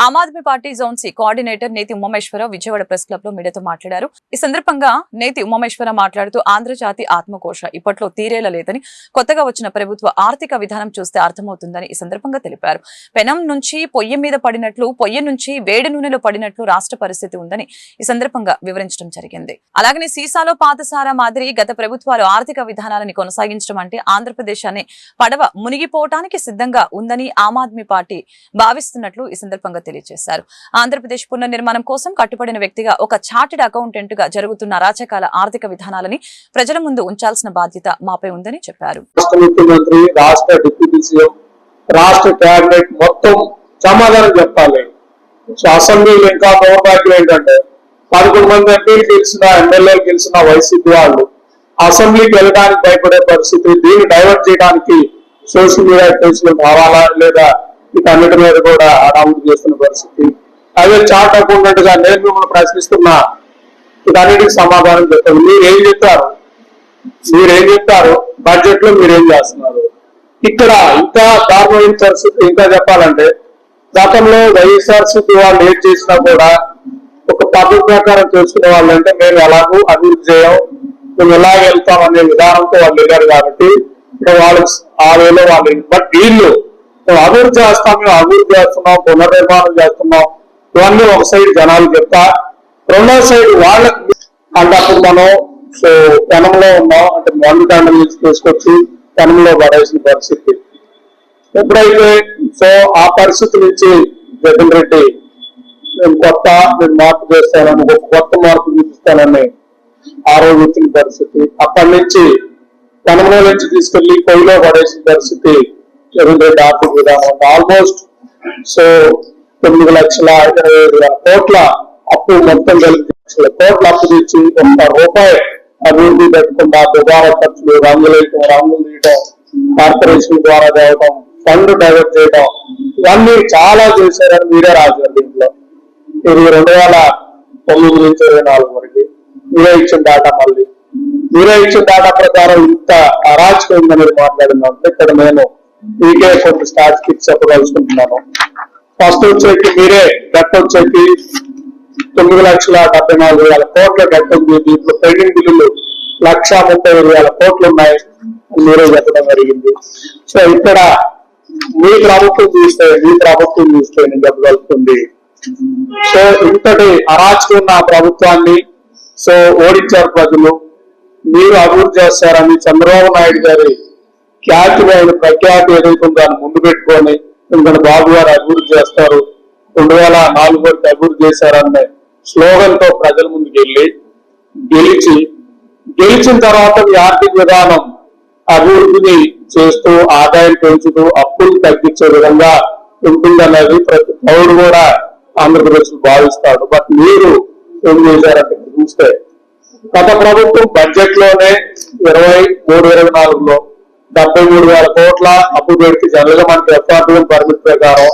ఆమ్ Aadmi party zone C coordinator Neti Umamaheswara Rao Vijayawada press club లో మీడియాతో మాట్లాడారు. ఈ సందర్భంగా నేతి ఉమామేశ్వరరావు మాట్లాడుతూ ఆంధ్రజాతి ఆత్మకోశ ఇప్పట్లో తీరేలా లేదని, కొత్తగా వచ్చిన ప్రభుత్వ ఆర్థిక విధానం చూస్తే అర్థమవుతుందని ఈ సందర్భంగా తెలిపారు. పెనం నుంచి పొయ్యి మీద పడినట్లు, పొయ్యి నుంచి వేడి నూనెలో పడినట్లు రాష్ట్ర పరిస్థితి ఉందని ఈ సందర్భంగా వివరించడం జరిగింది. అలాగనే సీసాలో పాతసారా మాదిరి గత ప్రభుత్వాలు ఆర్థిక విధానాలను కొనసాగించడం అంటే ఆంధ్రప్రదేశాన్ని పడవ మునిగిపోవటానికి సిద్ధంగా ఉందని ఆమ్ ఆద్మీ పార్టీ భావిస్తున్నట్లు ఈ సందర్భంగా తెలియజేశారు. ఆంధ్రప్రదేశ్ పునర్నిర్మాణం కోసం కట్టుబడిన వ్యక్తిగా ఒక చార్టెడ్ అకౌంటెంట్ గా జరుగుతున్న అరాచకాల ఆర్థిక విధానాలని ప్రజల ముందు ఉంచాల్సిన బాధ్యత మాపై ఉందని చెప్పారు. రాష్ట్ర ముఖ్యమంత్రి, రాష్ట్ర డిప్యూటీ సీఎం, రాష్ట్ర క్యాబినెట్ మొత్తం సమాధానం చెప్పాలి. అసెంబ్లీలో ఇంకా దౌర్భాగ్యం ఏంటంటే 11 మంది ఎంపీలు గెలిచిన, ఎమ్మెల్యేలు గెలిచిన వైసీపీ వాళ్ళు అసెంబ్లీకి వెళ్ళడానికి భయపడే పరిస్థితి. దీన్ని డైవర్ట్ చేయడానికి సోషల్ మీడియా కేసులు కావాలా లేదా వీటన్నిటి మీద కూడా అడావుడు చేస్తున్న పరిస్థితి. అదే చార్ట్ అకౌంటెంట్ గా నేను మిమ్మల్ని ప్రశ్నిస్తున్నా, వీటన్నిటికి సమాధానం చెప్పండి. మీరేం చెప్తారు బడ్జెట్ లో మీరేం చేస్తున్నారు? ఇక్కడ ఇంకా దారుణమైన పరిస్థితి. ఇంకా చెప్పాలంటే గతంలో వైఎస్ఆర్సీపీ వాళ్ళు ఏం చేసినా కూడా ఒక పద్ధతి ప్రకారం చేసుకునే వాళ్ళు అంటే మేము ఎలాగూ అభివృద్ధి చేయం, మేము ఎలాగ వెళ్తాం అనే విధానంతో వాళ్ళు వెళ్ళారు. కాబట్టి వాళ్ళకి ఆ వేలో వాళ్ళు, బట్ వీళ్ళు అభివృద్ధి చేస్తాం, మేము అభివృద్ధి చేస్తున్నాం, పునర్నిర్మాణం చేస్తున్నాం, ఇవన్నీ ఒక సైడ్ జనాలు చెప్తా, రెండో సైడ్ వాళ్ళకి అంటే అప్పుడు మనం పెనంలో ఉన్నాం అంటే మండుదండల నుంచి తీసుకొచ్చి పెనంలో పడేసిన పరిస్థితి. ఎప్పుడైతే ఆ పరిస్థితి నుంచి జగన్ రెడ్డి నేను మార్పు చేస్తానని, ఒక కొత్త మార్పు చూపిస్తానని ఆ రోజు వచ్చిన పరిస్థితి, అక్కడి నుంచి పెనంలో నుంచి తీసుకెళ్లి పొయ్యిలో పడేసిన పరిస్థితి జగన్ రెడ్డి ఆర్థిక విధానం. ఆల్మోస్ట్ 9,25,000 కోట్ల అప్పు, మొత్తం కలిపి 1 లక్షల కోట్ల అప్పు తెచ్చి ₹1 అభివృద్ధి పెట్టకుండా దుబారా ఖర్చులు, రంగులు తీయడం, కార్పొరేషన్ ద్వారా తేవడం, ఫండ్ డైవర్ట్ చేయడం, ఇవన్నీ చాలా చేశారని మీరే రాశారు. దీంట్లో 2009 నుంచి 24 వరకు మీరే ఇచ్చిన డేటా ప్రకారం ఇంత అరాచకం అనేది మాట్లాడిందంటే ఇక్కడ నేను మీకే కొన్ని స్టాటిస్టిక్స్ చెప్పదలుచుకుంటున్నాను. ఫస్ట్ వచ్చేకి మీరే డెట్ వచ్చేకి 9,74,000 కోట్ల డెట్ ఉంది. దీంట్లో పెండింగ్ బిల్లులు 1,30,000 కోట్లు ఉన్నాయి మీరే చెప్పడం జరిగింది. సో ఇక్కడ మీ ప్రభుత్వం చూస్తే నేను చెప్పగలుగుతుంది. సో ఇంతటి అరాచకం ఉన్న ప్రభుత్వాన్ని ఓడించారు ప్రజలు. మీరు అభివృద్ధి చేస్తారని చంద్రబాబు నాయుడు గారి ప్రఖ్యాతి ఏదైతే దాన్ని ముందు పెట్టుకొని ఎందుకంటే బాబు గారు అభివృద్ధి చేస్తారు, 2004 వరకు అభివృద్ధి చేశారనే స్లోగన్ తో ప్రజల ముందుకు గెలిచిన తర్వాత ఈ ఆర్థిక విధానం అభివృద్ధిని చేస్తూ, ఆదాయం పెంచుతూ, అప్పులు తగ్గించే విధంగా ఉంటుందనేది ప్రతి పౌరుడు కూడా ఆంధ్రప్రదేశ్ భావిస్తాడు. బట్ మీరు ఏం చేశారంటే చూస్తే గత ప్రభుత్వం బడ్జెట్ లోనే 23-24లో 73,000 కోట్ల అప్పు పెడితే జనరల్ గా మనకి FRDM పర్మిట్ ప్రకారం